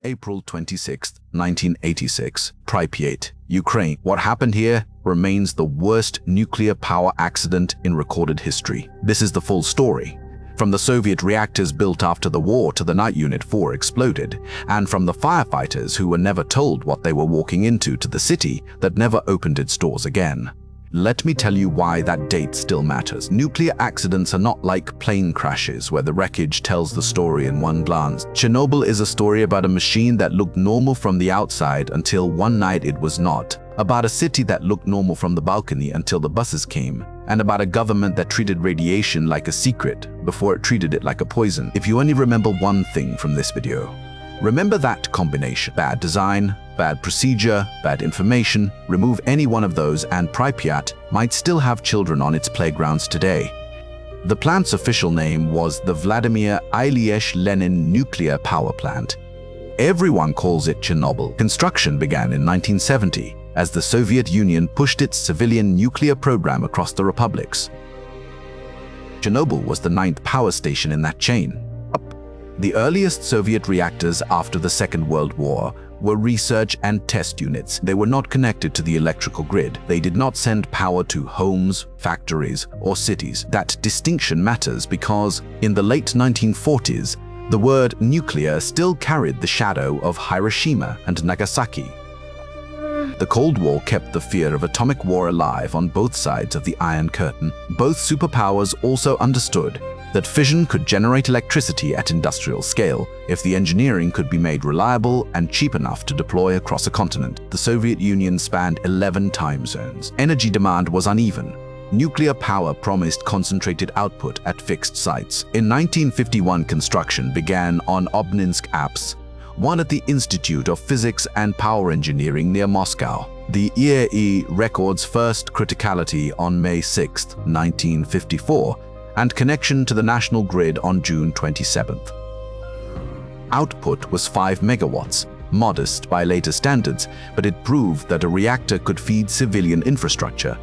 April 26, 1986, Pripyat, Ukraine. What happened here remains the worst nuclear power accident in recorded history. This is the full story. From the Soviet reactors built after the war to the night Unit 4 exploded, and from the firefighters who were never told what they were walking into to the city that never opened its doors again. Let me tell you why that date still matters. Nuclear accidents are not like plane crashes where the wreckage tells the story in one glance. Chernobyl is a story about a machine that looked normal from the outside until one night it was not. About a city that looked normal from the balcony until the buses came. And about a government that treated radiation like a secret before it treated it like a poison. If you only remember one thing from this video, remember that combination. Bad design, bad procedure, bad information. Remove any one of those and Pripyat might still have children on its playgrounds today. The plant's official name was the Vladimir Ilyich Lenin Nuclear Power Plant. Everyone calls it Chernobyl. Construction began in 1970 as the Soviet Union pushed its civilian nuclear program across the republics. Chernobyl was the 9th power station in that chain. The earliest Soviet reactors after the Second World War were research and test units. They were not connected to the electrical grid. They did not send power to homes, factories, or cities. That distinction matters because in the late 1940s, the word nuclear still carried the shadow of Hiroshima and Nagasaki. The Cold War kept the fear of atomic war alive on both sides of the Iron Curtain. Both superpowers also understood that fission could generate electricity at industrial scale if the engineering could be made reliable and cheap enough to deploy across a continent. The Soviet Union spanned 11 time zones. Energy demand was uneven. Nuclear power promised concentrated output at fixed sites. In 1951, construction began on Obninsk APS, one at the Institute of Physics and Power Engineering near Moscow. The IAEA records first criticality on May 6, 1954, and connection to the national grid on June 27. Output was 5 megawatts, modest by later standards, but it proved that a reactor could feed civilian infrastructure.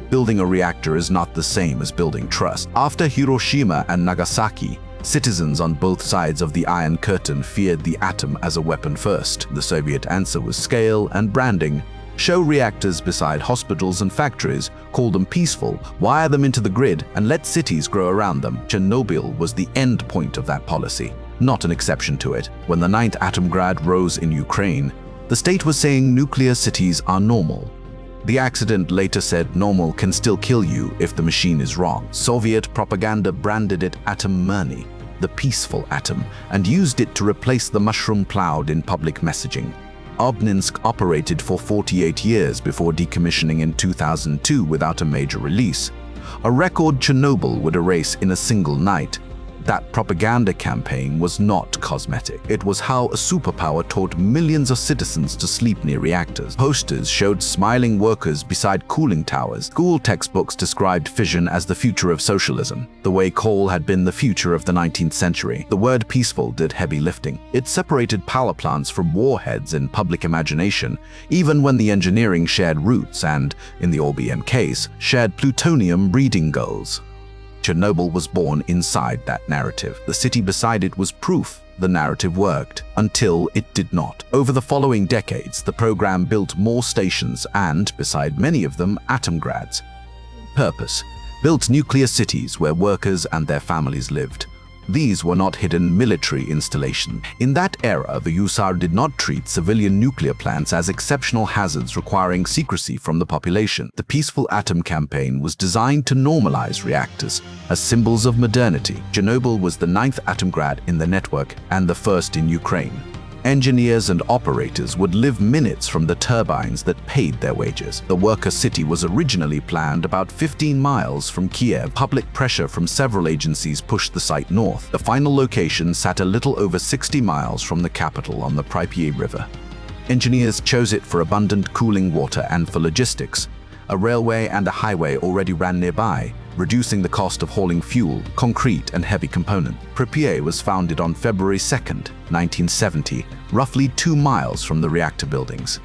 Building a reactor is not the same as building trust. After Hiroshima and Nagasaki, citizens on both sides of the Iron Curtain feared the atom as a weapon first. The Soviet answer was scale and branding. Show reactors beside hospitals and factories, call them peaceful, wire them into the grid, and let cities grow around them. Chernobyl was the end point of that policy, not an exception to it. When the 9th atom grad rose in Ukraine, the state was saying nuclear cities are normal. The accident later said normal can still kill you if the machine is wrong. Soviet propaganda branded it Atom Myrny, the peaceful atom, and used it to replace the mushroom cloud in public messaging. Obninsk operated for 48 years before decommissioning in 2002 without a major release, a record Chernobyl would erase in a single night. That propaganda campaign was not cosmetic. It was how a superpower taught millions of citizens to sleep near reactors. Posters showed smiling workers beside cooling towers. School textbooks described fission as the future of socialism, the way coal had been the future of the 19th century. The word peaceful did heavy lifting. It separated power plants from warheads in public imagination, even when the engineering shared roots and, in the OBM case, shared plutonium breeding goals. Chernobyl was born inside that narrative. The city beside it was proof the narrative worked, until it did not. Over the following decades, the program built more stations and, beside many of them, atom grads. Purpose: built nuclear cities where workers and their families lived. These were not hidden military installations. In that era, the USSR did not treat civilian nuclear plants as exceptional hazards requiring secrecy from the population. The Peaceful Atom campaign was designed to normalize reactors as symbols of modernity. Chernobyl was the 9th atom grad in the network and the first in Ukraine. Engineers and operators would live minutes from the turbines that paid their wages. The worker city was originally planned about 15 miles from Kiev. Public pressure from several agencies pushed the site north. The final location sat a little over 60 miles from the capital on the Pripyat River. Engineers chose it for abundant cooling water and for logistics. A railway and a highway already ran nearby, reducing the cost of hauling fuel, concrete, and heavy components. Pripyat was founded on February 2, 1970, roughly 2 miles from the reactor buildings.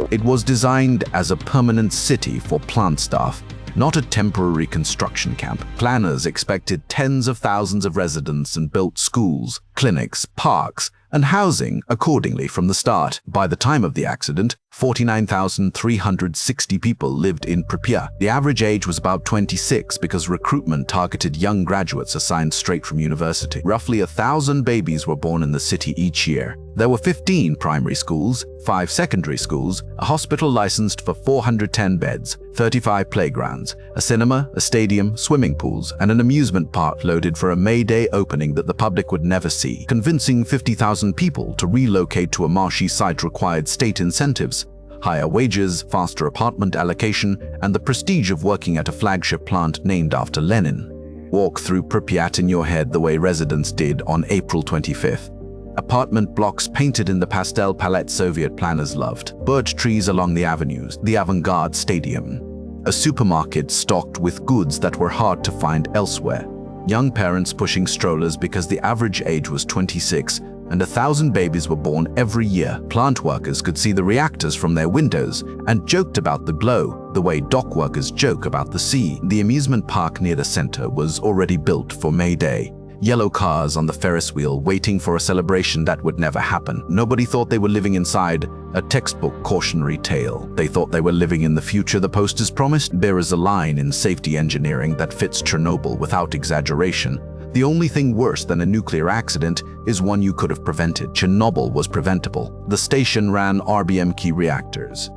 It was designed as a permanent city for plant staff, not a temporary construction camp. Planners expected tens of thousands of residents and built schools, clinics, parks, and housing accordingly from the start. By the time of the accident, 49,360 people lived in Pripyat. The average age was about 26 because recruitment targeted young graduates assigned straight from university. Roughly 1,000 babies were born in the city each year. There were 15 primary schools, 5 secondary schools, a hospital licensed for 410 beds, 35 playgrounds, a cinema, a stadium, swimming pools, and an amusement park loaded for a May Day opening that the public would never see. Convincing 50,000 people to relocate to a marshy site required state incentives, higher wages, faster apartment allocation, and the prestige of working at a flagship plant named after Lenin. Walk through Pripyat in your head the way residents did on April 25th. Apartment blocks painted in the pastel palette Soviet planners loved, birch trees along the avenues, the avant-garde stadium, a supermarket stocked with goods that were hard to find elsewhere, young parents pushing strollers because the average age was 26, and 1,000 babies were born every year. Plant workers could see the reactors from their windows and joked about the glow, the way dock workers joke about the sea. The amusement park near the center was already built for May Day. Yellow cars on the Ferris wheel waiting for a celebration that would never happen. Nobody thought they were living inside a textbook cautionary tale. They thought they were living in the future the posters promised. There is a line in safety engineering that fits Chernobyl without exaggeration. The only thing worse than a nuclear accident is one you could have prevented. Chernobyl was preventable. The station ran RBMK reactors,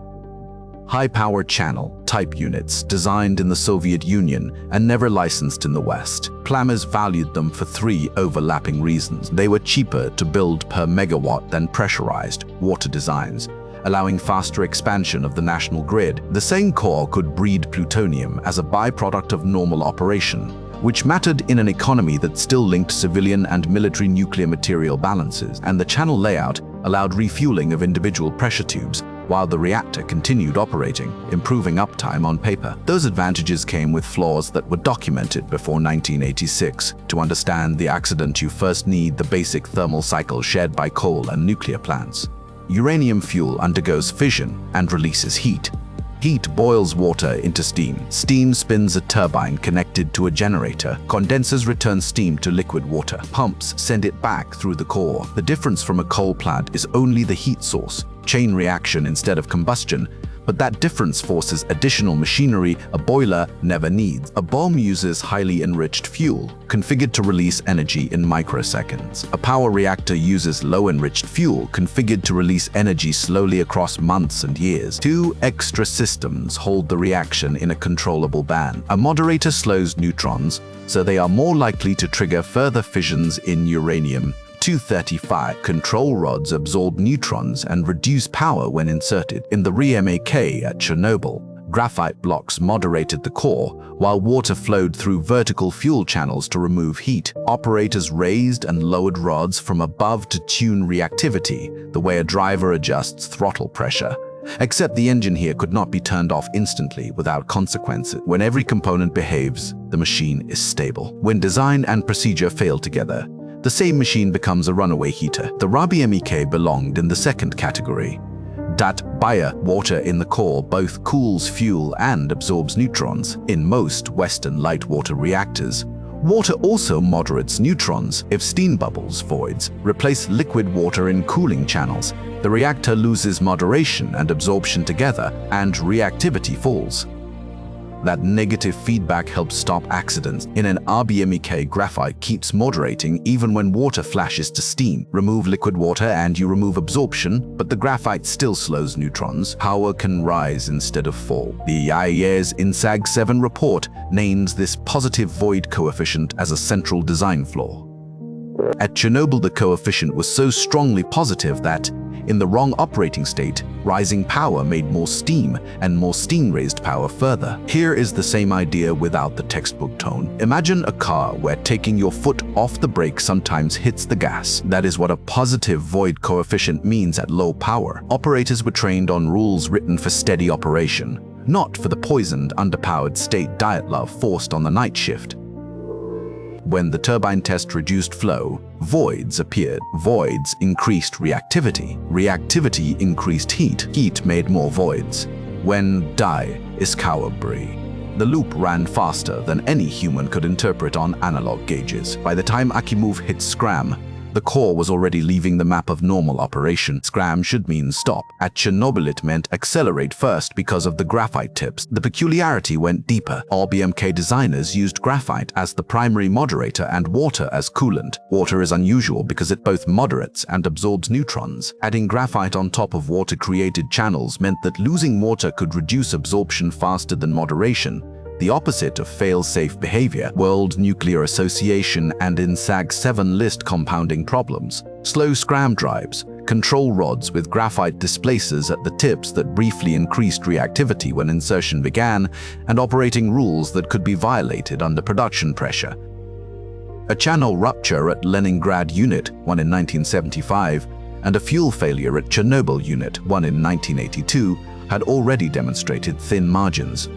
high-power channel type units designed in the Soviet Union and never licensed in the West. Planners valued them for 3 overlapping reasons. They were cheaper to build per megawatt than pressurized water designs, allowing faster expansion of the national grid. The same core could breed plutonium as a byproduct of normal operation, which mattered in an economy that still linked civilian and military nuclear material balances, and the channel layout allowed refueling of individual pressure tubes while the reactor continued operating, improving uptime on paper. Those advantages came with flaws that were documented before 1986. To understand the accident, you first need the basic thermal cycle shared by coal and nuclear plants. Uranium fuel undergoes fission and releases heat. Heat boils water into steam. Steam spins a turbine connected to a generator. Condensers return steam to liquid water. Pumps send it back through the core. The difference from a coal plant is only the heat source, chain reaction instead of combustion, but that difference forces additional machinery a boiler never needs. A bomb uses highly enriched fuel, configured to release energy in microseconds. A power reactor uses low-enriched fuel, configured to release energy slowly across months and years. 2 extra systems hold the reaction in a controllable band. A moderator slows neutrons, so they are more likely to trigger further fissions in uranium-235. Control rods absorb neutrons and reduce power when inserted. In the Reactor at Chernobyl, graphite blocks moderated the core, while water flowed through vertical fuel channels to remove heat. Operators raised and lowered rods from above to tune reactivity, the way a driver adjusts throttle pressure. Except the engine here could not be turned off instantly without consequences. When every component behaves, the machine is stable. When design and procedure fail together, the same machine becomes a runaway heater. The RBMK belonged in the second category. That water in the core both cools fuel and absorbs neutrons. In most Western light water reactors, water also moderates neutrons. If steam bubbles, voids, replace liquid water in cooling channels, the reactor loses moderation and absorption together, and reactivity falls. That negative feedback helps stop accidents. In an RBMK, graphite keeps moderating even when water flashes to steam. Remove liquid water and you remove absorption, but the graphite still slows neutrons. Power can rise instead of fall. The IAEA's INSAG 7 report names this positive void coefficient as a central design flaw. At Chernobyl, the coefficient was so strongly positive that, in the wrong operating state, rising power made more steam, and more steam raised power further. Here is the same idea without the textbook tone. Imagine a car where taking your foot off the brake sometimes hits the gas. That is what a positive void coefficient means at low power. Operators were trained on rules written for steady operation, not for the poisoned, underpowered state diet love forced on the night shift. When the turbine test reduced flow, voids appeared. Voids increased reactivity. Reactivity increased heat. Heat made more voids. When die is cowabry. The loop ran faster than any human could interpret on analog gauges. By the time Akimov hit scram, The core was already leaving the map of normal operation. Scram should mean stop. At Chernobyl it meant accelerate first because of the graphite tips. The peculiarity went deeper. RBMK designers used graphite as the primary moderator and water as coolant. Water is unusual because it both moderates and absorbs neutrons. Adding graphite on top of water created channels meant that losing water could reduce absorption faster than moderation, the opposite of fail-safe behavior. World Nuclear Association and INSAG-7 list compounding problems. Slow scram drives, control rods with graphite displacers at the tips that briefly increased reactivity when insertion began, and operating rules that could be violated under production pressure. A channel rupture at Leningrad Unit 1 in 1975 and a fuel failure at Chernobyl Unit 1 in 1982 had already demonstrated thin margins.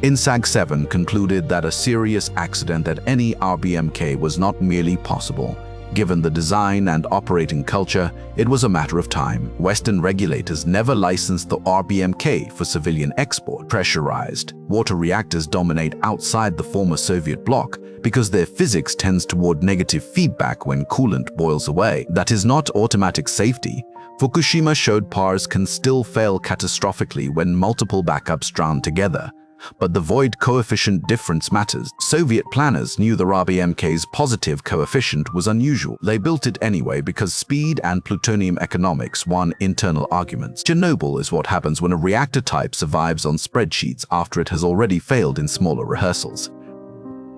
INSAG-7 concluded that a serious accident at any RBMK was not merely possible. Given the design and operating culture, it was a matter of time. Western regulators never licensed the RBMK for civilian export. Pressurized water reactors dominate outside the former Soviet bloc because their physics tends toward negative feedback when coolant boils away. That is not automatic safety. Fukushima showed PARs can still fail catastrophically when multiple backups drown together. But the void coefficient difference matters. Soviet planners knew the RBMK's positive coefficient was unusual. They built it anyway because speed and plutonium economics won internal arguments. Chernobyl is what happens when a reactor type survives on spreadsheets after it has already failed in smaller rehearsals.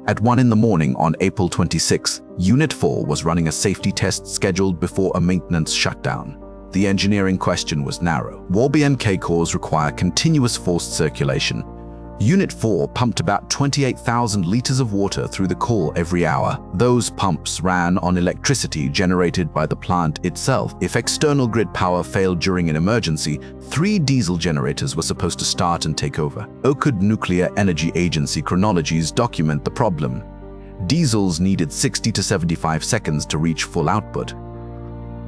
At 1 in the morning on April 26, Unit 4 was running a safety test scheduled before a maintenance shutdown. The engineering question was narrow. RBMK cores require continuous forced circulation. Unit 4 pumped about 28,000 liters of water through the core every hour. Those pumps ran on electricity generated by the plant itself. If external grid power failed during an emergency, 3 diesel generators were supposed to start and take over. Okud Nuclear Energy Agency chronologies document the problem. Diesels needed 60 to 75 seconds to reach full output.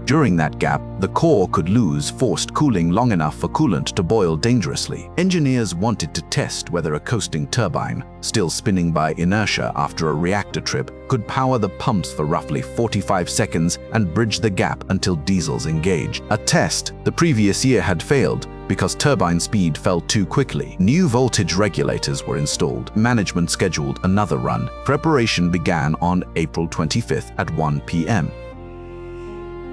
During that gap, the core could lose forced cooling long enough for coolant to boil dangerously. Engineers wanted to test whether a coasting turbine, still spinning by inertia after a reactor trip, could power the pumps for roughly 45 seconds and bridge the gap until diesels engage. A test the previous year had failed because turbine speed fell too quickly. New voltage regulators were installed. Management scheduled another run. Preparation began on April 25th at 1 p.m.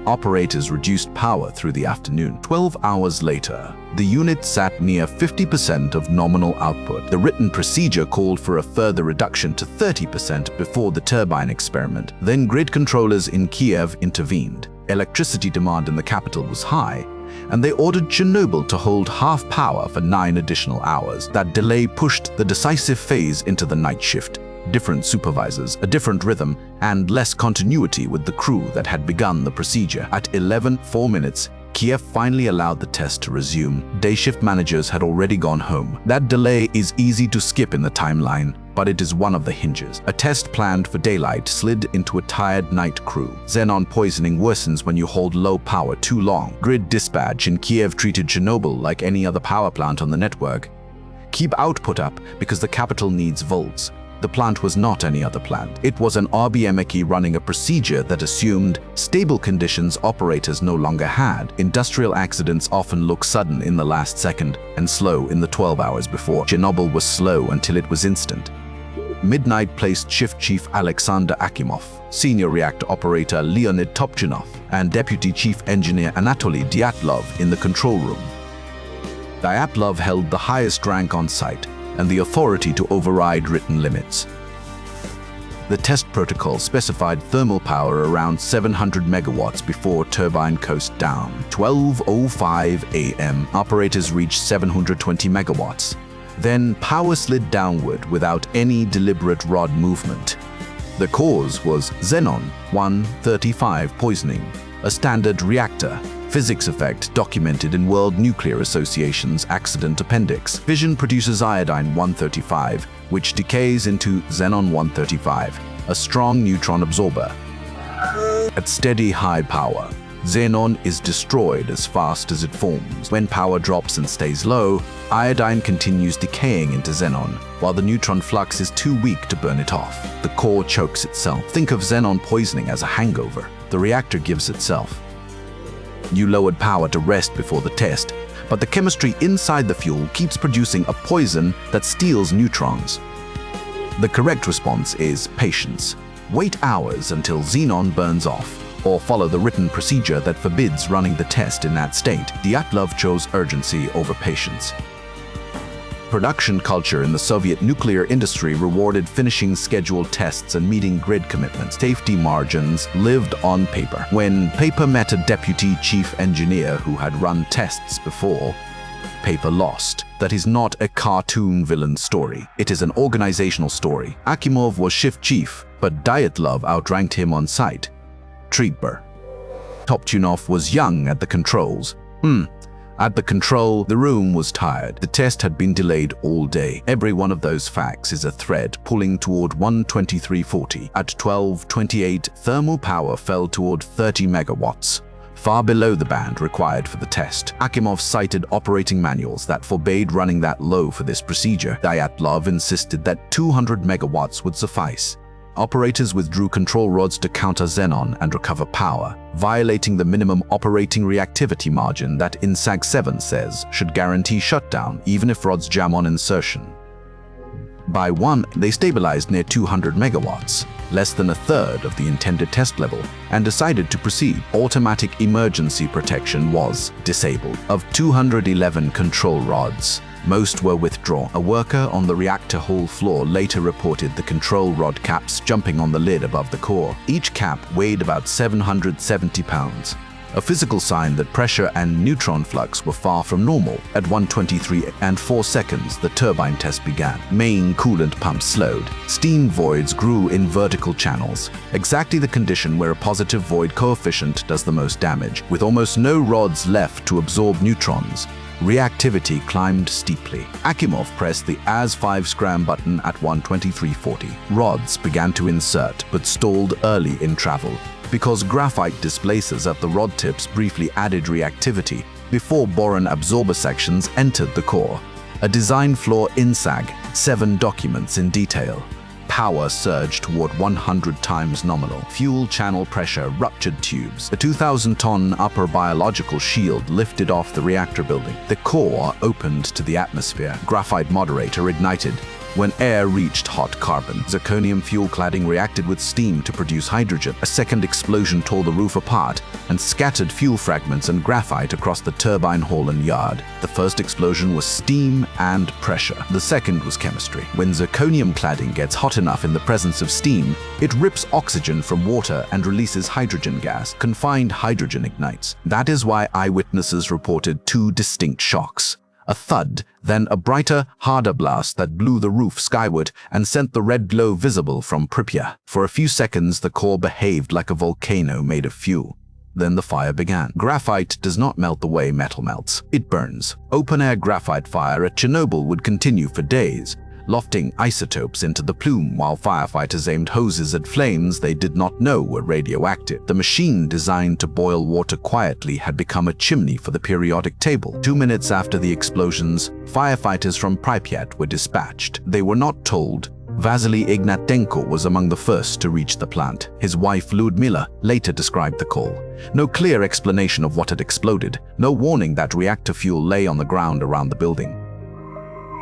Operators reduced power through the afternoon. 12 hours later, the unit sat near 50% of nominal output. The written procedure called for a further reduction to 30% before the turbine experiment. Then grid controllers in Kiev intervened. Electricity demand in the capital was high, and they ordered Chernobyl to hold half power for 9 additional hours. That delay pushed the decisive phase into the night shift. Different supervisors, a different rhythm, and less continuity with the crew that had begun the procedure. At 11:04, Kiev finally allowed the test to resume. Day shift managers had already gone home. That delay is easy to skip in the timeline, but it is one of the hinges. A test planned for daylight slid into a tired night crew. Xenon poisoning worsens when you hold low power too long. Grid dispatch in Kiev treated Chernobyl like any other power plant on the network. Keep output up because the capital needs volts. The plant was not any other plant. It was an RBMK running a procedure that assumed stable conditions operators no longer had. Industrial accidents often look sudden in the last second and slow in the 12 hours before. Chernobyl was slow until it was instant. Midnight placed Shift Chief Alexander Akimov, Senior Reactor Operator Leonid Topchinov, and Deputy Chief Engineer Anatoly Dyatlov in the control room. Dyatlov held the highest rank on site and the authority to override written limits. The test protocol specified thermal power around 700 megawatts before turbine coast down. 12:05 a.m. operators reached 720 megawatts. Then power slid downward without any deliberate rod movement. The cause was Xenon 135 poisoning, a standard reactor physics effect documented in World Nuclear Association's accident appendix. Fission produces iodine-135, which decays into xenon-135, a strong neutron absorber. At steady high power, xenon is destroyed as fast as it forms. When power drops and stays low, iodine continues decaying into xenon, while the neutron flux is too weak to burn it off. The core chokes itself. Think of xenon poisoning as a hangover. the reactor gives itself. You lowered power to rest before the test, but the chemistry inside the fuel keeps producing a poison that steals neutrons. The correct response is patience. Wait hours until xenon burns off, or follow the written procedure that forbids running the test in that state. Dyatlov chose urgency over patience. Production culture in the Soviet nuclear industry rewarded finishing scheduled tests and meeting grid commitments. Safety margins lived on paper. When Paper met a deputy chief engineer who had run tests before, Paper lost. That is not a cartoon villain story. It is an organizational story. Akimov was shift chief, but Dyatlov outranked him on site. Treatber. Toptunov was young at the controls. At the control, the room was tired. The test had been delayed all day. Every one of those facts is a thread pulling toward 12340. At 12:28, thermal power fell toward 30 megawatts, far below the band required for the test. Akimov cited operating manuals that forbade running that low for this procedure. Dyatlov insisted that 200 megawatts would suffice. Operators withdrew control rods to counter xenon and recover power, violating the minimum operating reactivity margin that INSAG 7 says should guarantee shutdown even if rods jam on insertion. By 1, they stabilized near 200 megawatts, less than a third of the intended test level, and decided to proceed. Automatic emergency protection was disabled. Of 211 control rods, most were withdrawn. A worker on the reactor hall floor later reported the control rod caps jumping on the lid above the core. Each cap weighed about 770 pounds, a physical sign that pressure and neutron flux were far from normal. At 1:23 and 4 seconds, the turbine test began. Main coolant pumps slowed. Steam voids grew in vertical channels, exactly the condition where a positive void coefficient does the most damage. With almost no rods left to absorb neutrons, reactivity climbed steeply. Akimov pressed the AS5 scram button at 1:23:40. Rods began to insert, but stalled early in travel, because graphite displacers at the rod tips briefly added reactivity before boron absorber sections entered the core. A design flaw INSAG 7 documents in detail. Power surged toward 100 times nominal. Fuel channel pressure ruptured tubes. A 2,000-ton upper biological shield lifted off the reactor building. The core opened to the atmosphere. Graphite moderator ignited. When air reached hot carbon, zirconium fuel cladding reacted with steam to produce hydrogen. A second explosion tore the roof apart and scattered fuel fragments and graphite across the turbine hall and yard. The first explosion was steam and pressure. The second was chemistry. When zirconium cladding gets hot enough in the presence of steam, it rips oxygen from water and releases hydrogen gas. Confined hydrogen ignites. That is why eyewitnesses reported 2 distinct shocks. A thud, then a brighter, harder blast that blew the roof skyward and sent the red glow visible from Pripyat. For a few seconds, the core behaved like a volcano made of fuel. Then the fire began. Graphite does not melt the way metal melts. It burns. Open-air graphite fire at Chernobyl would continue for days, lofting isotopes into the plume while firefighters aimed hoses at flames they did not know were radioactive. The machine designed to boil water quietly had become a chimney for the periodic table. 2 minutes after the explosions, firefighters from Pripyat were dispatched. They were not told. Vasily Ignatenko was among the first to reach the plant. His wife Ludmila later described the call. No clear explanation of what had exploded, no warning that reactor fuel lay on the ground around the building.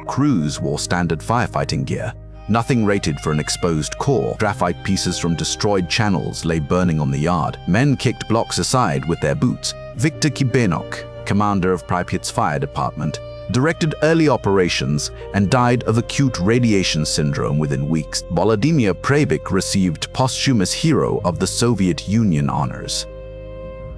Crews wore standard firefighting gear, nothing rated for an exposed core. Graphite pieces from destroyed channels lay burning on the yard. Men kicked blocks aside with their boots. Viktor Kibenok, commander of Pripyat's fire department, directed early operations and died of acute radiation syndrome within weeks. Volodymyr Pripyat received posthumous Hero of the Soviet Union honors.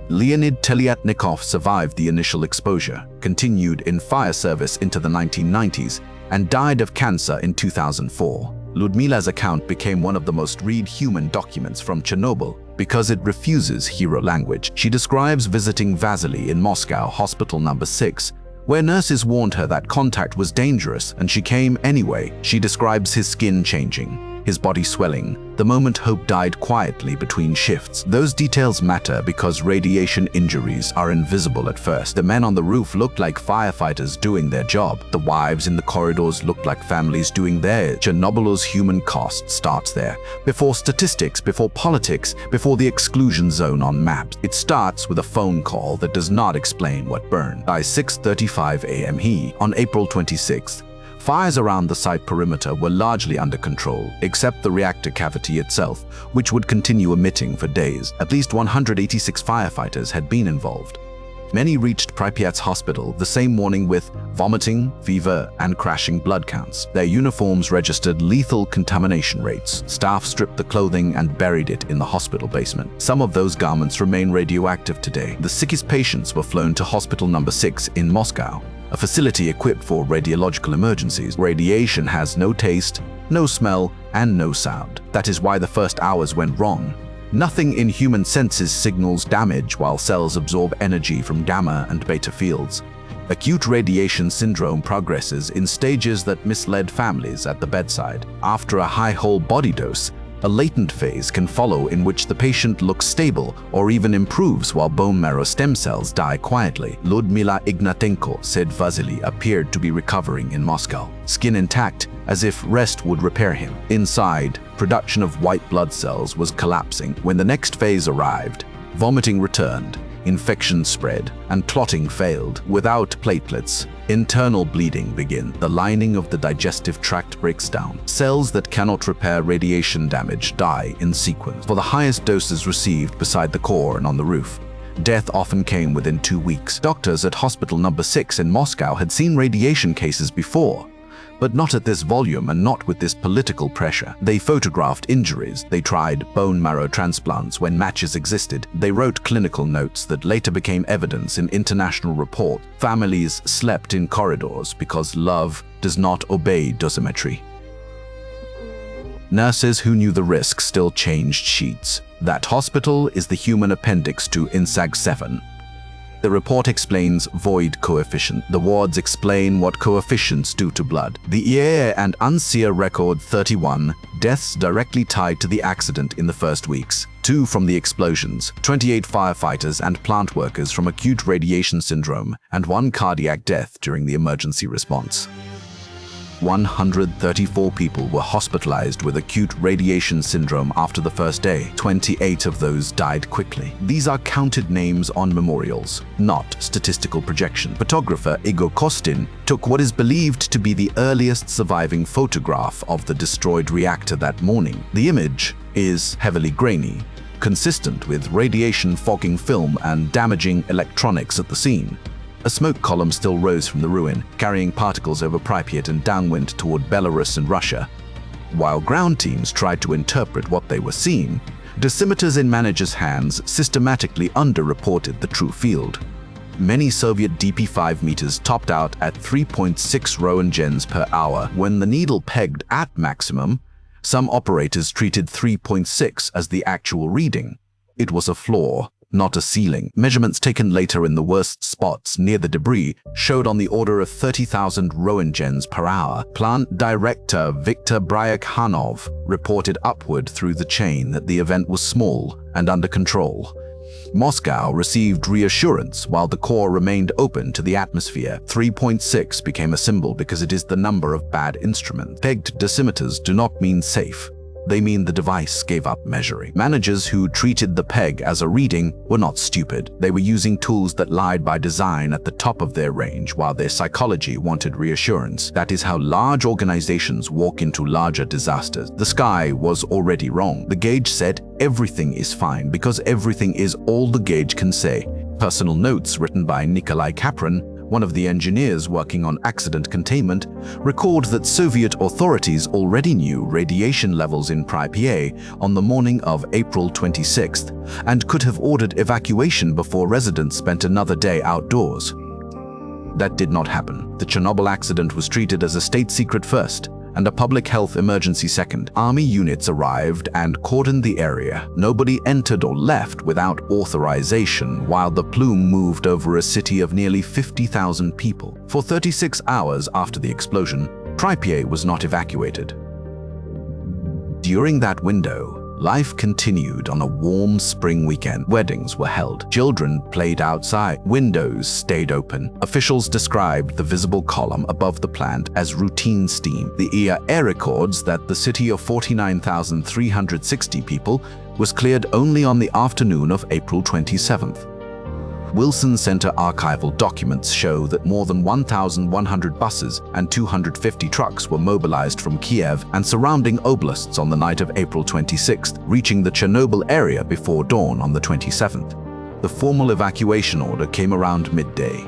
Leonid Telyatnikov survived the initial exposure, continued in fire service into the 1990s, and died of cancer in 2004. Ludmila's account became one of the most read human documents from Chernobyl because it refuses hero language. She describes visiting Vasily in Moscow Hospital No. 6, where nurses warned her that contact was dangerous and she came anyway. She describes his skin changing, his body swelling, the moment Hope died quietly between shifts. Those details matter because radiation injuries are invisible at first. The men on the roof looked like firefighters doing their job. The wives in the corridors looked like families doing theirs. Chernobyl's human cost starts there. Before statistics, before politics, before the exclusion zone on maps. It starts with a phone call that does not explain what burned. By 6:35 a.m. on April 26th, fires around the site perimeter were largely under control, except the reactor cavity itself, which would continue emitting for days. At least 186 firefighters had been involved. Many reached Pripyat's hospital the same morning with vomiting, fever, and crashing blood counts. Their uniforms registered lethal contamination rates. Staff stripped the clothing and buried it in the hospital basement. Some of those garments remain radioactive today. The sickest patients were flown to Hospital No. 6 in Moscow, a facility equipped for radiological emergencies. Radiation has no taste, no smell, and no sound. That is why the first hours went wrong. Nothing in human senses signals damage while cells absorb energy from gamma and beta fields. Acute radiation syndrome progresses in stages that misled families at the bedside. After a high whole body dose, a latent phase can follow in which the patient looks stable or even improves while bone marrow stem cells die quietly. Ludmila Ignatenko said Vasily appeared to be recovering in Moscow, skin intact, as if rest would repair him. Inside, production of white blood cells was collapsing. When the next phase arrived, vomiting returned, infection spread, and clotting failed. Without platelets, internal bleeding begins. The lining of the digestive tract breaks down. Cells that cannot repair radiation damage die in sequence. For the highest doses received beside the core and on the roof, death often came within 2 weeks. Doctors at Hospital No. 6 in Moscow had seen radiation cases before, but not at this volume and not with this political pressure. They photographed injuries. They tried bone marrow transplants when matches existed. They wrote clinical notes that later became evidence in international reports. Families slept in corridors because love does not obey dosimetry. Nurses who knew the risk still changed sheets. That hospital is the human appendix to INSAG 7. The report explains void coefficient. The wards explain what coefficients do to blood. The IAEA and UNSEA record 31 deaths directly tied to the accident in the first weeks. 2 from the explosions, 28 firefighters and plant workers from acute radiation syndrome, and 1 cardiac death during the emergency response. 134 people were hospitalized with acute radiation syndrome after the first day. 28 of those died quickly. These are counted names on memorials, not statistical projection. Photographer Igor Kostin took what is believed to be the earliest surviving photograph of the destroyed reactor that morning. The image is heavily grainy, consistent with radiation fogging film and damaging electronics at the scene. A smoke column still rose from the ruin, carrying particles over Pripyat and downwind toward Belarus and Russia. While ground teams tried to interpret what they were seeing, dosimeters in managers' hands systematically underreported the true field. Many Soviet DP5 meters topped out at 3.6 Roentgens per hour. When the needle pegged at maximum, some operators treated 3.6 as the actual reading. It was a flaw, not a ceiling. Measurements taken later in the worst spots near the debris showed on the order of 30,000 Roentgens per hour. Plant director Viktor Bryakhanov reported upward through the chain that the event was small and under control. Moscow received reassurance while the core remained open to the atmosphere. 3.6 became a symbol because it is the number of bad instruments. Pegged dosimeters do not mean safe. They mean the device gave up measuring. Managers who treated the peg as a reading were not stupid. They were using tools that lied by design at the top of their range while their psychology wanted reassurance. That is how large organizations walk into larger disasters. The sky was already wrong. The gauge said everything is fine because everything is all the gauge can say. Personal notes written by Nikolai Kapran, one of the engineers working on accident containment, record that Soviet authorities already knew radiation levels in Pripyat on the morning of April 26th and could have ordered evacuation before residents spent another day outdoors. That did not happen. The Chernobyl accident was treated as a state secret first and a public health emergency second. Army units arrived and cordoned the area. Nobody entered or left without authorization while the plume moved over a city of nearly 50,000 people. For 36 hours after the explosion, Pripyat was not evacuated. During that window, life continued on a warm spring weekend. Weddings were held. Children played outside. Windows stayed open. Officials described the visible column above the plant as routine steam. The EIA records that the city of 49,360 people was cleared only on the afternoon of April 27th. Wilson Center archival documents show that more than 1,100 buses and 250 trucks were mobilized from Kiev and surrounding oblasts on the night of April 26th, reaching the Chernobyl area before dawn on the 27th. The formal evacuation order came around midday.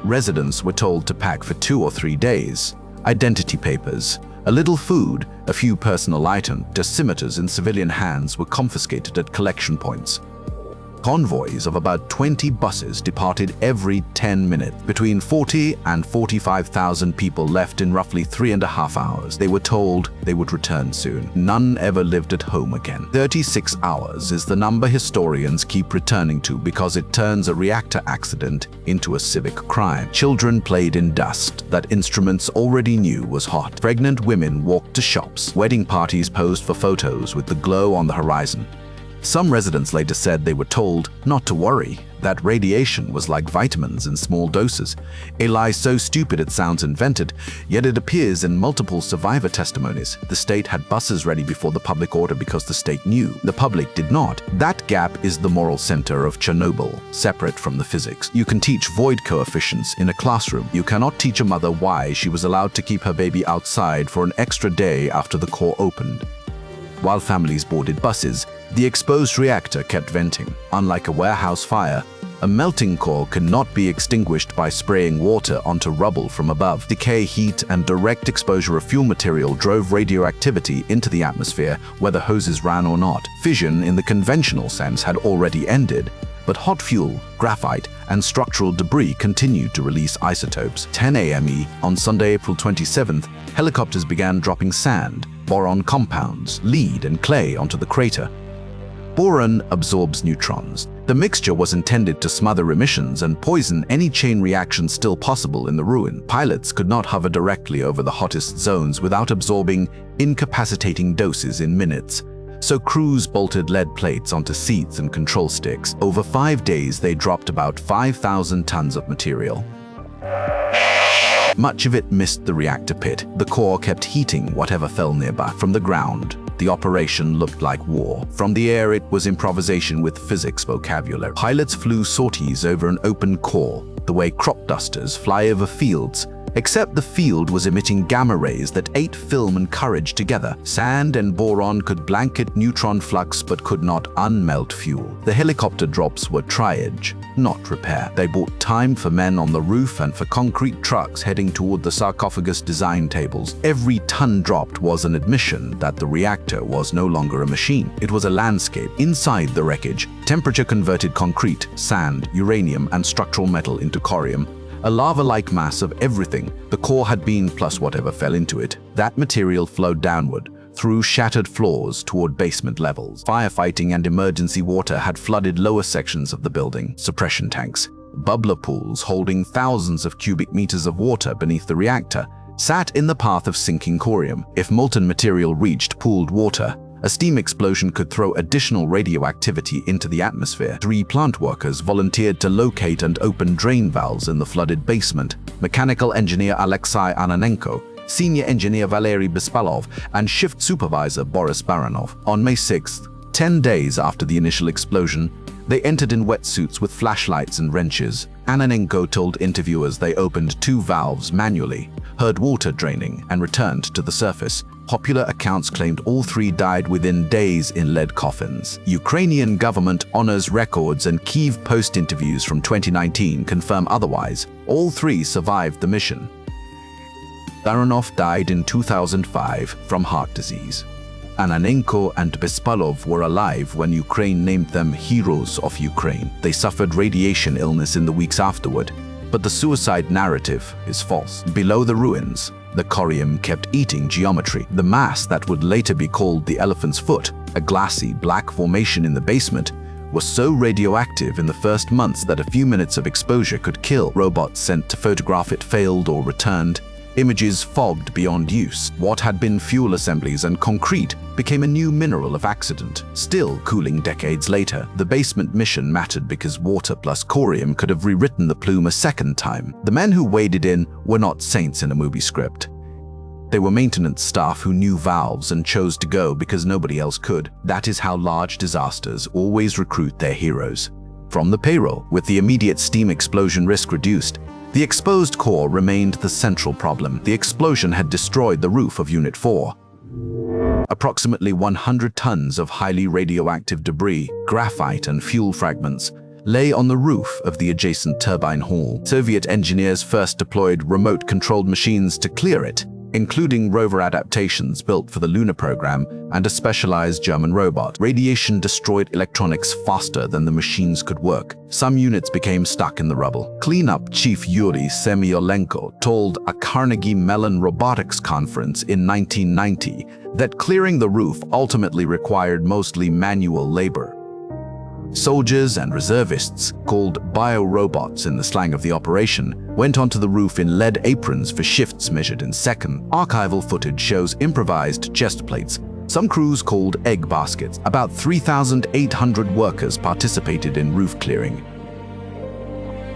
Residents were told to pack for 2 or 3 days. Identity papers, a little food, a few personal items, dosimeters in civilian hands were confiscated at collection points. Convoys of about 20 buses departed every 10 minutes. Between 40 and 45,000 people left in roughly 3.5 hours. They were told they would return soon. None ever lived at home again. 36 hours is the number historians keep returning to because it turns a reactor accident into a civic crime. Children played in dust that instruments already knew was hot. Pregnant women walked to shops. Wedding parties posed for photos with the glow on the horizon. Some residents later said they were told not to worry, that radiation was like vitamins in small doses, a lie so stupid it sounds invented, yet it appears in multiple survivor testimonies. The state had buses ready before the public order because the state knew. The public did not. That gap is the moral center of Chernobyl, separate from the physics. You can teach void coefficients in a classroom. You cannot teach a mother why she was allowed to keep her baby outside for an extra day after the core opened. While families boarded buses, the exposed reactor kept venting. Unlike a warehouse fire, a melting core cannot be extinguished by spraying water onto rubble from above. Decay, heat, and direct exposure of fuel material drove radioactivity into the atmosphere, whether hoses ran or not. Fission, in the conventional sense, had already ended, but hot fuel, graphite, and structural debris continued to release isotopes. 10 a.m. on Sunday, April 27th, helicopters began dropping sand, boron compounds, lead, and clay onto the crater. Boron absorbs neutrons. The mixture was intended to smother emissions and poison any chain reaction still possible in the ruin. Pilots could not hover directly over the hottest zones without absorbing incapacitating doses in minutes, so crews bolted lead plates onto seats and control sticks. Over 5 days, they dropped about 5,000 tons of material. Much of it missed the reactor pit. The core kept heating whatever fell nearby. From the ground, the operation looked like war. From the air, it was improvisation with physics vocabulary. Pilots flew sorties over an open core, the way crop dusters fly over fields, except the field was emitting gamma rays that ate film and courage together. Sand and boron could blanket neutron flux but could not unmelt fuel. The helicopter drops were triage, not repair. They bought time for men on the roof and for concrete trucks heading toward the sarcophagus design tables. Every ton dropped was an admission that the reactor was no longer a machine. It was a landscape. Inside the wreckage, temperature-converted concrete, sand, uranium, and structural metal into corium, a lava-like mass of everything the core had been plus whatever fell into it. That material flowed downward, through shattered floors toward basement levels. Firefighting and emergency water had flooded lower sections of the building. Suppression tanks, bubbler pools holding thousands of cubic meters of water beneath the reactor, sat in the path of sinking corium. If molten material reached pooled water, a steam explosion could throw additional radioactivity into the atmosphere. 3 plant workers volunteered to locate and open drain valves in the flooded basement. Mechanical engineer Alexei Ananenko, senior engineer Valery Bespalov, and shift supervisor Boris Baranov. On May 6th, 10 days after the initial explosion, they entered in wetsuits with flashlights and wrenches. Ananenko told interviewers they opened 2 valves manually, heard water draining, and returned to the surface. Popular accounts claimed all 3 died within days in lead coffins. Ukrainian government honors records and Kyiv Post interviews from 2019 confirm otherwise. All 3 survived the mission. Baranov died in 2005 from heart disease. Ananenko and Bespalov were alive when Ukraine named them heroes of Ukraine. They suffered radiation illness in the weeks afterward, but the suicide narrative is false. Below the ruins, the corium kept eating geometry. The mass that would later be called the Elephant's Foot, a glassy black formation in the basement, was so radioactive in the first months that a few minutes of exposure could kill. Robots sent to photograph it failed or returned. Images fogged beyond use. What had been fuel assemblies and concrete became a new mineral of accident, still cooling decades later. The basement mission mattered because water plus corium could have rewritten the plume a second time. The men who waded in were not saints in a movie script. They were maintenance staff who knew valves and chose to go because nobody else could. That is how large disasters always recruit their heroes. From the payroll, with the immediate steam explosion risk reduced, the exposed core remained the central problem. The explosion had destroyed the roof of Unit 4. Approximately 100 tons of highly radioactive debris, graphite and fuel fragments, lay on the roof of the adjacent turbine hall. Soviet engineers first deployed remote-controlled machines to clear it, including rover adaptations built for the lunar program and a specialized German robot. Radiation destroyed electronics faster than the machines could work. Some units became stuck in the rubble. Cleanup chief Yuri Semyolenko told a Carnegie Mellon robotics conference in 1990 that clearing the roof ultimately required mostly manual labor. Soldiers and reservists, called biorobots in the slang of the operation, went onto the roof in lead aprons for shifts measured in seconds. Archival footage shows improvised chest plates, some crews called egg baskets. About 3,800 workers participated in roof clearing.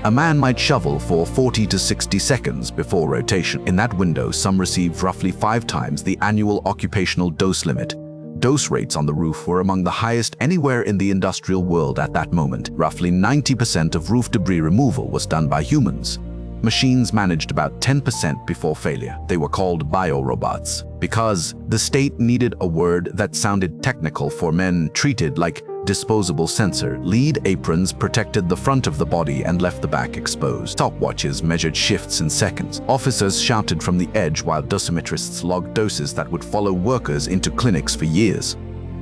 A man might shovel for 40 to 60 seconds before rotation. In that window, some received roughly 5 times the annual occupational dose limit. Dose rates on the roof were among the highest anywhere in the industrial world at that moment. Roughly 90% of roof debris removal was done by humans. Machines managed about 10% before failure. They were called biorobots because the state needed a word that sounded technical for men treated like disposable sensor. Lead aprons protected the front of the body and left the back exposed. Stopwatches measured shifts in seconds. Officers shouted from the edge while dosimetrists logged doses that would follow workers into clinics for years.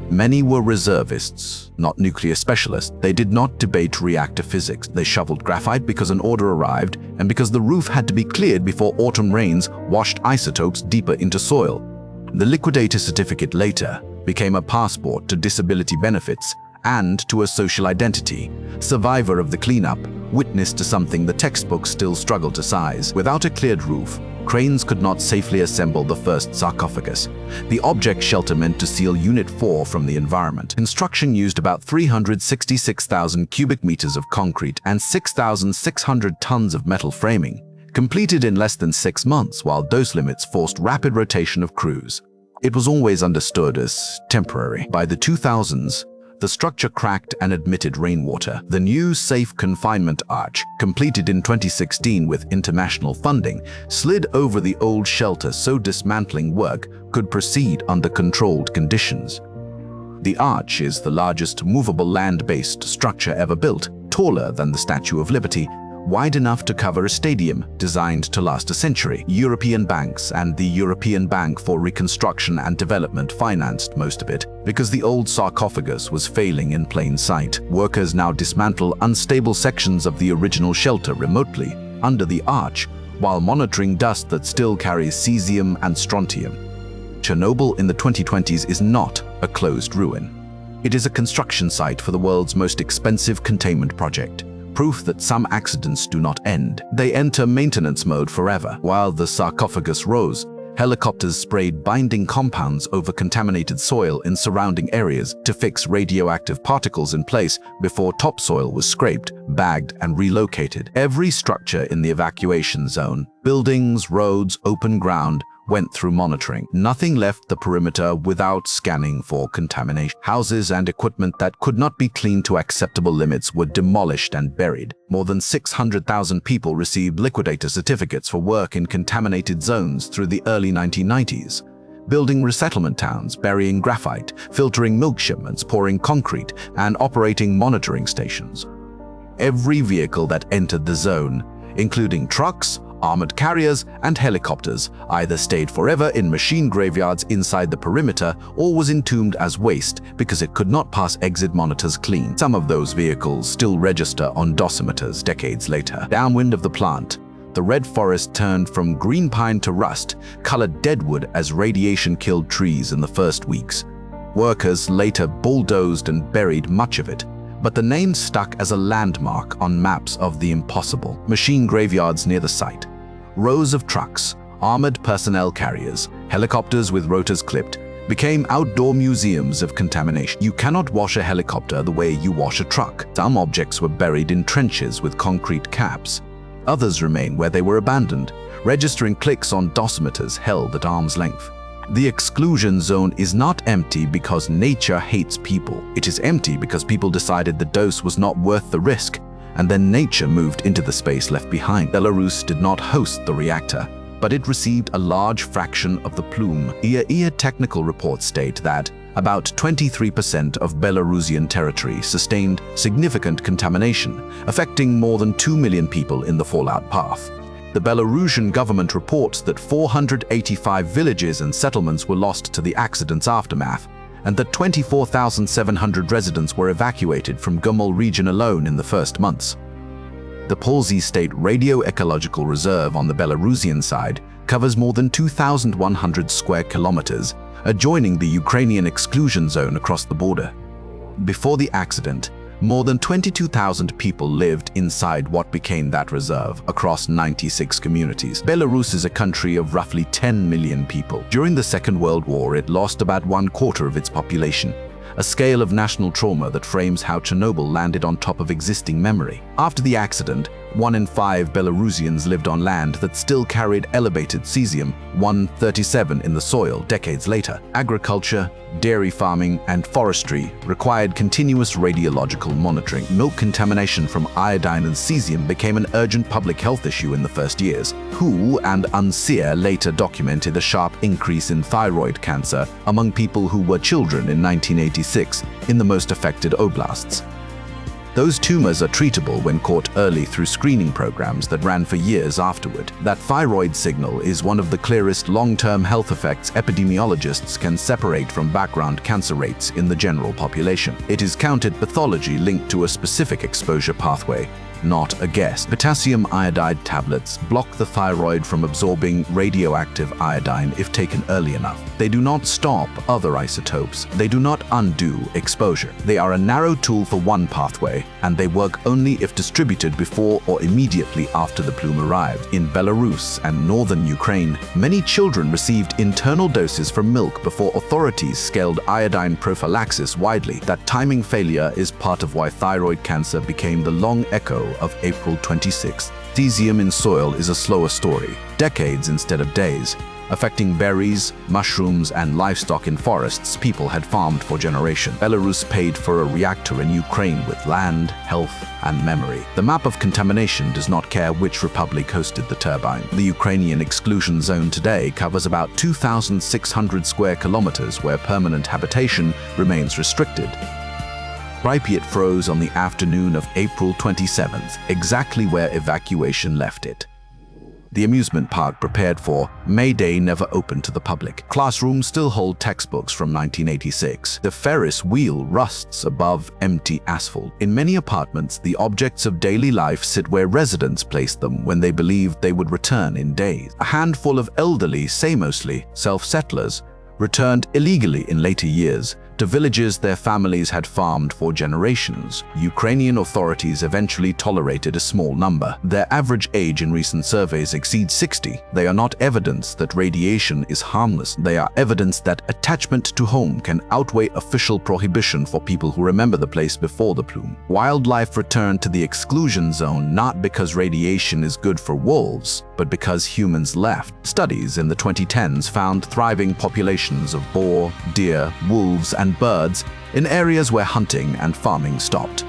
Many were reservists, not nuclear specialists. They did not debate reactor physics. They shoveled graphite because an order arrived and because the roof had to be cleared before autumn rains washed isotopes deeper into soil. The liquidator certificate later became a passport to disability benefits and to a social identity. Survivor of the cleanup, witness to something the textbooks still struggle to size. Without a cleared roof, cranes could not safely assemble the first sarcophagus, the object shelter meant to seal Unit 4 from the environment. Construction used about 366,000 cubic meters of concrete and 6,600 tons of metal framing, completed in less than 6 months while dose limits forced rapid rotation of crews. It was always understood as temporary. By the 2000s, the structure cracked and admitted rainwater. The new Safe Confinement arch, completed in 2016 with international funding, slid over the old shelter so dismantling work could proceed under controlled conditions. The arch is the largest movable land-based structure ever built, taller than the Statue of Liberty, wide enough to cover a stadium, designed to last a century. European banks and the European Bank for Reconstruction and Development financed most of it, because the old sarcophagus was failing in plain sight. Workers now dismantle unstable sections of the original shelter remotely, under the arch, while monitoring dust that still carries cesium and strontium. Chernobyl in the 2020s is not a closed ruin. It is a construction site for the world's most expensive containment project. Proof that some accidents do not end. They enter maintenance mode forever. While the sarcophagus rose, helicopters sprayed binding compounds over contaminated soil in surrounding areas to fix radioactive particles in place before topsoil was scraped, bagged, and relocated. Every structure in the evacuation zone, buildings, roads, open ground, went through monitoring. Nothing left the perimeter without scanning for contamination. Houses and equipment that could not be cleaned to acceptable limits were demolished and buried. More than 600,000 people received liquidator certificates for work in contaminated zones through the early 1990s. Building resettlement towns, burying graphite, filtering milk shipments, pouring concrete, and operating monitoring stations. Every vehicle that entered the zone, including trucks, armored carriers, and helicopters, either stayed forever in machine graveyards inside the perimeter or was entombed as waste because it could not pass exit monitors clean. Some of those vehicles still register on dosimeters decades later. Downwind of the plant, the red forest turned from green pine to rust, colored deadwood as radiation killed trees in the first weeks. Workers later bulldozed and buried much of it, but the name stuck as a landmark on maps of the impossible. Machine graveyards near the site. Rows of trucks, armored personnel carriers, helicopters with rotors clipped, became outdoor museums of contamination. You cannot wash a helicopter the way you wash a truck. Some objects were buried in trenches with concrete caps. Others remain where they were abandoned, registering clicks on dosimeters held at arm's length. The exclusion zone is not empty because nature hates people. It is empty because people decided the dose was not worth the risk, and then nature moved into the space left behind. Belarus did not host the reactor, but it received a large fraction of the plume. IAEA technical reports state that about 23% of Belarusian territory sustained significant contamination, affecting more than 2 million people in the fallout path. The Belarusian government reports that 485 villages and settlements were lost to the accident's aftermath, and that 24,700 residents were evacuated from Gomel region alone in the first months. The Polsy State Radio-Ecological Reserve on the Belarusian side covers more than 2,100 square kilometers, adjoining the Ukrainian exclusion zone across the border. Before the accident, more than 22,000 people lived inside what became that reserve across 96 communities. Belarus is a country of roughly 10 million people. During the Second World War, it lost about 1/4 of its population, a scale of national trauma that frames how Chernobyl landed on top of existing memory. After the accident, 1 in 5 Belarusians lived on land that still carried elevated cesium-137 in the soil decades later. Agriculture, dairy farming, and forestry required continuous radiological monitoring. Milk contamination from iodine and cesium became an urgent public health issue in the first years. WHO and UNSEER later documented a sharp increase in thyroid cancer among people who were children in 1986 in the most affected oblasts. Those tumors are treatable when caught early through screening programs that ran for years afterward. That thyroid signal is one of the clearest long-term health effects epidemiologists can separate from background cancer rates in the general population. It is counted pathology linked to a specific exposure pathway, not a guess. Potassium iodide tablets block the thyroid from absorbing radioactive iodine if taken early enough. They do not stop other isotopes. They do not undo exposure. They are a narrow tool for one pathway, and they work only if distributed before or immediately after the plume arrived. In Belarus and northern Ukraine, many children received internal doses from milk before authorities scaled iodine prophylaxis widely. That timing failure is part of why thyroid cancer became the long echo of April 26. Cesium in soil is a slower story, decades instead of days, affecting berries, mushrooms, and livestock in forests people had farmed for generations. Belarus paid for a reactor in Ukraine with land, health, and memory. The map of contamination does not care which republic hosted the turbine. The Ukrainian exclusion zone today covers about 2,600 square kilometers where permanent habitation remains restricted. Pripyat froze on the afternoon of April 27th, exactly where evacuation left it. The amusement park prepared for May Day never opened to the public. Classrooms still hold textbooks from 1986. The Ferris wheel rusts above empty asphalt. In many apartments, the objects of daily life sit where residents placed them when they believed they would return in days. A handful of elderly, say mostly self-settlers, returned illegally in later years to villages their families had farmed for generations. Ukrainian authorities eventually tolerated a small number. Their average age in recent surveys exceeds 60. They are not evidence that radiation is harmless. They are evidence that attachment to home can outweigh official prohibition for people who remember the place before the plume. Wildlife returned to the exclusion zone not because radiation is good for wolves, but because humans left. Studies in the 2010s found thriving populations of boar, deer, wolves, and birds in areas where hunting and farming stopped.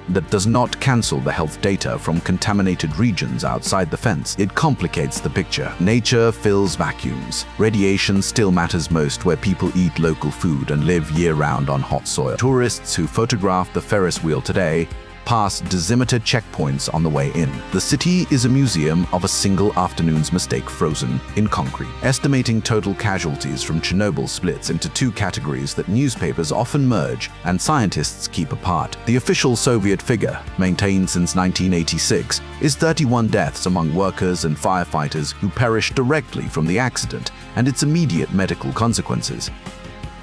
That does not cancel the health data from contaminated regions outside the fence. It complicates the picture. Nature fills vacuums. Radiation still matters most where people eat local food and live year-round on hot soil. Tourists who photograph the Ferris wheel today pass dosimeter checkpoints on the way in. The city is a museum of a single afternoon's mistake frozen in concrete. Estimating total casualties from Chernobyl splits into two categories that newspapers often merge and scientists keep apart. The official Soviet figure, maintained since 1986, is 31 deaths among workers and firefighters who perished directly from the accident and its immediate medical consequences.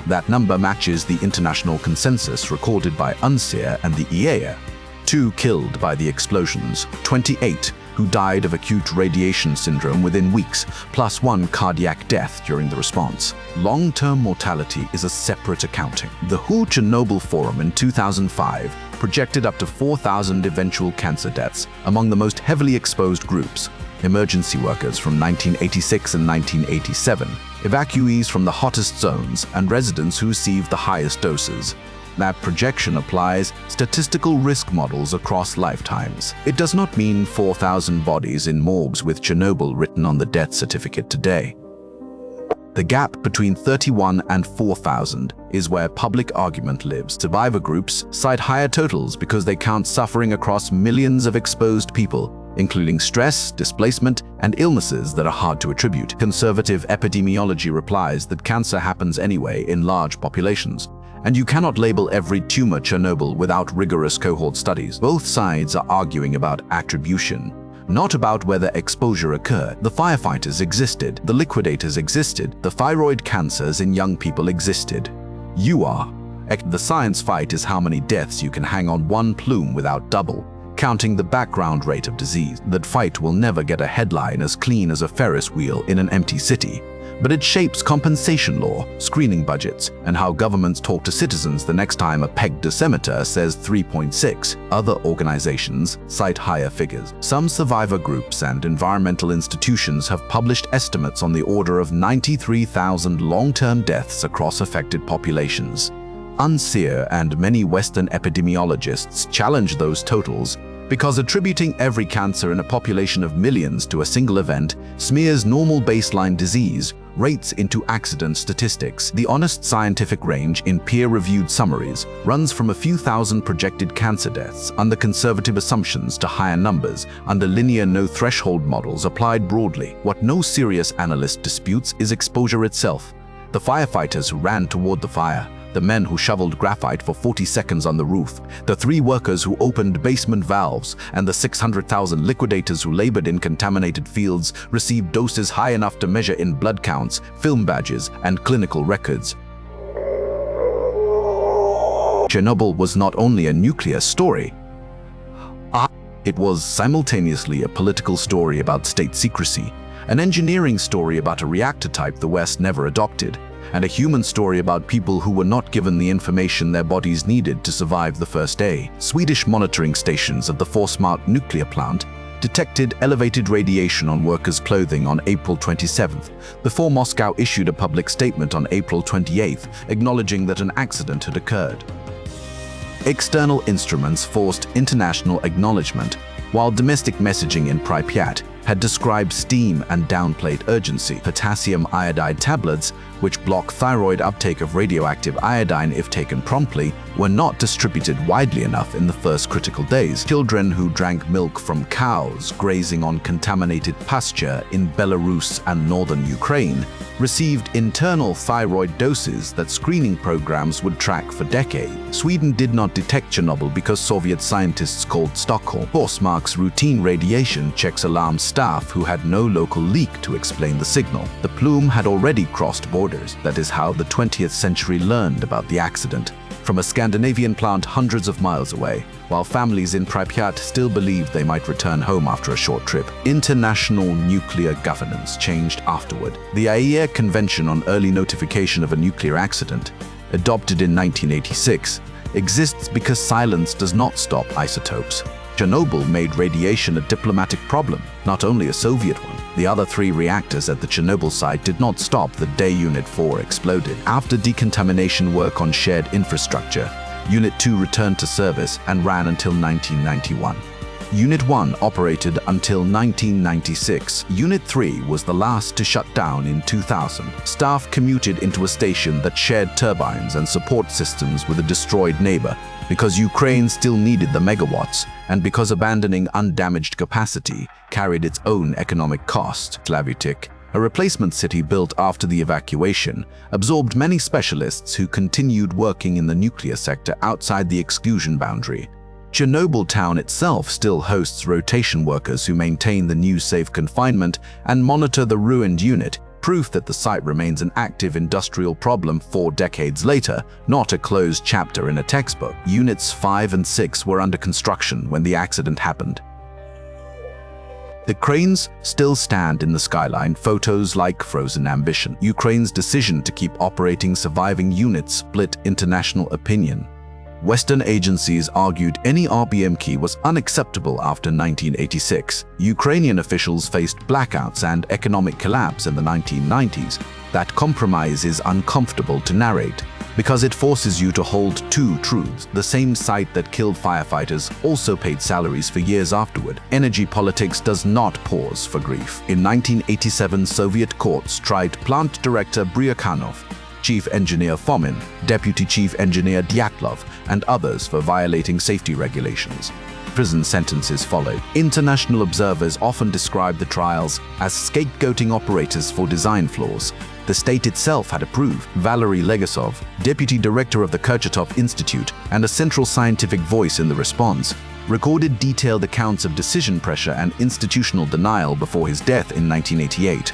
That number matches the international consensus recorded by UNSEER and the IAEA. 2 killed by the explosions, 28 who died of acute radiation syndrome within weeks, plus 1 cardiac death during the response. Long-term mortality is a separate accounting. The WHO Chernobyl Forum in 2005 projected up to 4,000 eventual cancer deaths among the most heavily exposed groups: emergency workers from 1986 and 1987, evacuees from the hottest zones, and residents who received the highest doses. That projection applies statistical risk models across lifetimes. It does not mean 4,000 bodies in morgues with Chernobyl written on the death certificate today. The gap between 31 and 4,000 is where public argument lives. Survivor groups cite higher totals because they count suffering across millions of exposed people, including stress, displacement, and illnesses that are hard to attribute. Conservative epidemiology replies that cancer happens anyway in large populations, and you cannot label every tumor Chernobyl without rigorous cohort studies. Both sides are arguing about attribution, not about whether exposure occurred. The firefighters existed, the liquidators existed, the thyroid cancers in young people existed. You are. The science fight is how many deaths you can hang on one plume without double, counting the background rate of disease. That fight will never get a headline as clean as a Ferris wheel in an empty city, but it shapes compensation law, screening budgets, and how governments talk to citizens the next time a pegged dosimeter says 3.6. Other organizations cite higher figures. Some survivor groups and environmental institutions have published estimates on the order of 93,000 long-term deaths across affected populations. UNSEER and many Western epidemiologists challenge those totals because attributing every cancer in a population of millions to a single event smears normal baseline disease rates into accident statistics. The honest scientific range in peer-reviewed summaries runs from a few thousand projected cancer deaths under conservative assumptions to higher numbers under linear no-threshold models applied broadly. What no serious analyst disputes is exposure itself. The firefighters who ran toward the fire, the men who shoveled graphite for 40 seconds on the roof, the 3 workers who opened basement valves, and the 600,000 liquidators who labored in contaminated fields received doses high enough to measure in blood counts, film badges, and clinical records. Chernobyl was not only a nuclear story, it was simultaneously a political story about state secrecy, an engineering story about a reactor type the West never adopted, and a human story about people who were not given the information their bodies needed to survive the first day. Swedish monitoring stations at the Forsmark nuclear plant detected elevated radiation on workers' clothing on April 27th, before Moscow issued a public statement on April 28th acknowledging that an accident had occurred. External instruments forced international acknowledgement, while domestic messaging in Pripyat had described steam and downplayed urgency. Potassium iodide tablets, which block thyroid uptake of radioactive iodine if taken promptly, were not distributed widely enough in the first critical days. Children who drank milk from cows grazing on contaminated pasture in Belarus and northern Ukraine received internal thyroid doses that screening programs would track for decades. Sweden did not detect Chernobyl because Soviet scientists called Stockholm. Forsmark's routine radiation checks alarmed staff who had no local leak to explain the signal. The plume had already crossed borders. That is how the 20th century learned about the accident, from a Scandinavian plant hundreds of miles away, while families in Pripyat still believed they might return home after a short trip. International nuclear governance changed afterward. The IAEA Convention on Early Notification of a Nuclear Accident, adopted in 1986, exists because silence does not stop isotopes. Chernobyl made radiation a diplomatic problem, not only a Soviet one. The other 3 reactors at the Chernobyl site did not stop the day Unit 4 exploded. After decontamination work on shared infrastructure, Unit 2 returned to service and ran until 1991. Unit 1 operated until 1996. Unit 3 was the last to shut down in 2000. Staff commuted into a station that shared turbines and support systems with a destroyed neighbor, because Ukraine still needed the megawatts, and because abandoning undamaged capacity carried its own economic cost. Slavitik, a replacement city built after the evacuation, absorbed many specialists who continued working in the nuclear sector outside the exclusion boundary. Chernobyl town itself still hosts rotation workers who maintain the new safe confinement and monitor the ruined unit, proof that the site remains an active industrial problem 4 decades later, not a closed chapter in a textbook. Units 5 and 6 were under construction when the accident happened. The cranes still stand in the skyline, photos like frozen ambition. Ukraine's decision to keep operating surviving units split international opinion. Western agencies argued any RBM key was unacceptable after 1986. Ukrainian officials faced blackouts and economic collapse in the 1990s. That compromise is uncomfortable to narrate because it forces you to hold two truths. The same site that killed firefighters also paid salaries for years afterward. Energy politics does not pause for grief. In 1987, Soviet courts tried plant director Bryukhanov, Chief Engineer Fomin, Deputy Chief Engineer Dyatlov, and others for violating safety regulations. Prison sentences followed. International observers often describe the trials as scapegoating operators for design flaws. The state itself had approved. Valery Legasov, deputy director of the Kurchatov Institute and a central scientific voice in the response, recorded detailed accounts of decision pressure and institutional denial before his death in 1988.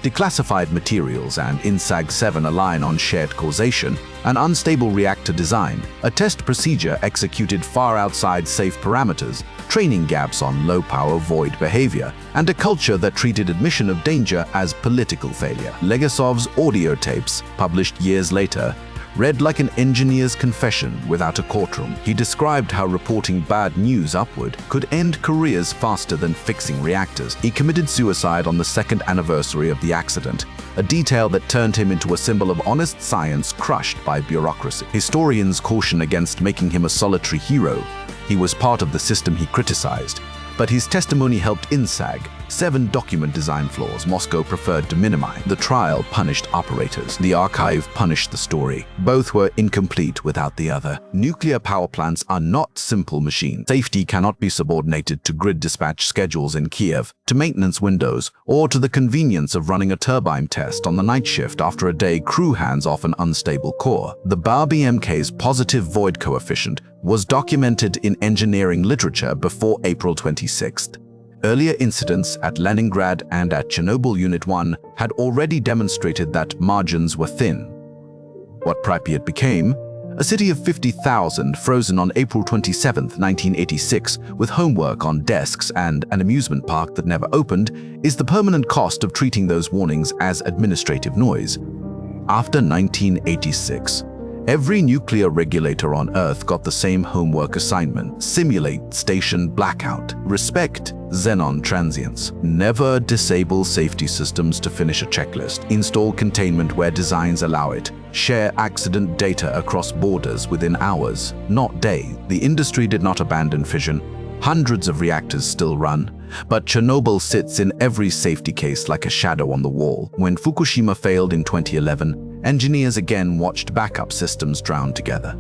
Declassified materials and INSAG-7 align on shared causation, an unstable reactor design, a test procedure executed far outside safe parameters, training gaps on low-power void behavior, and a culture that treated admission of danger as political failure. Legasov's audio tapes, published years later, read like an engineer's confession without a courtroom. He described how reporting bad news upward could end careers faster than fixing reactors. He committed suicide on the second anniversary of the accident, a detail that turned him into a symbol of honest science crushed by bureaucracy. Historians caution against making him a solitary hero. He was part of the system he criticized, but his testimony helped INSAG-7 document design flaws Moscow preferred to minimize. The trial punished operators. The archive punished the story. Both were incomplete without the other. Nuclear power plants are not simple machines. Safety cannot be subordinated to grid dispatch schedules in Kiev, to maintenance windows, or to the convenience of running a turbine test on the night shift after a day crew hands off an unstable core. The BMK's positive void coefficient was documented in engineering literature before April 26th. Earlier incidents at Leningrad and at Chernobyl Unit 1 had already demonstrated that margins were thin. What Pripyat became, a city of 50,000 frozen on April 27, 1986, with homework on desks and an amusement park that never opened, is the permanent cost of treating those warnings as administrative noise. After 1986, every nuclear regulator on Earth got the same homework assignment: simulate station blackout, respect xenon transients, never disable safety systems to finish a checklist, install containment where designs allow it, share accident data across borders within hours, not days. The industry did not abandon fission. Hundreds of reactors still run, but Chernobyl sits in every safety case like a shadow on the wall. When Fukushima failed in 2011, engineers again watched backup systems drown together.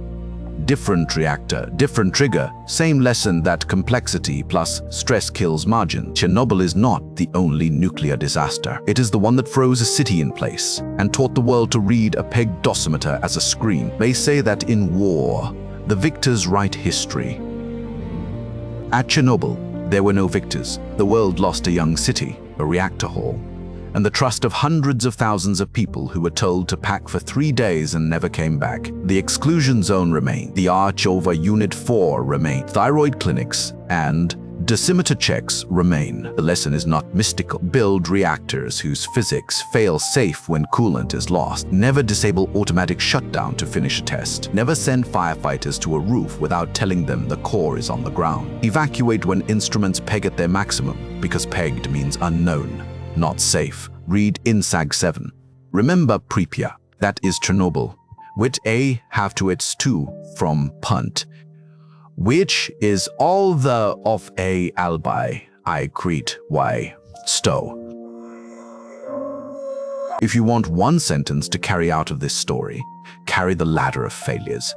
Different reactor, different trigger, same lesson that complexity plus stress kills margin. Chernobyl is not the only nuclear disaster. It is the one that froze a city in place and taught the world to read a peg dosimeter as a scream. They say that in war, the victors write history. At Chernobyl, there were no victors. The world lost a young city, a reactor hall, and the trust of hundreds of thousands of people who were told to pack for 3 days and never came back. The exclusion zone remained. The arch over Unit 4 remained. Thyroid clinics and dosimeter checks remain. The lesson is not mystical. Build reactors whose physics fail safe when coolant is lost. Never disable automatic shutdown to finish a test. Never send firefighters to a roof without telling them the core is on the ground. Evacuate when instruments peg at their maximum, because pegged means unknown, not safe. Read INSAG-7. Remember Pripyat, that is Chernobyl. With a have to its two from punt, which is all the of a albi, I crete y stow. If you want one sentence to carry out of this story, carry the ladder of failures.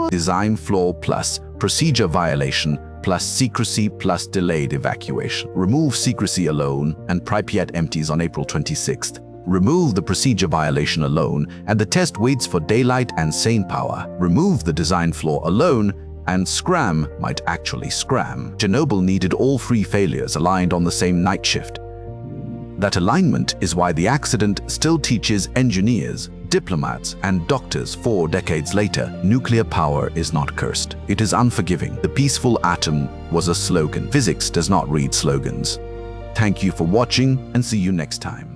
Design flaw plus procedure violation plus secrecy plus delayed evacuation. Remove secrecy alone and Pripyat empties on April 26th. Remove the procedure violation alone and the test waits for daylight and sane power. Remove the design flaw alone and scram might actually scram. Chernobyl needed all 3 failures aligned on the same night shift. That alignment is why the accident still teaches engineers diplomats, and doctors 4 decades later, nuclear power is not cursed. It is unforgiving. The peaceful atom was a slogan. Physics does not read slogans. Thank you for watching and see you next time.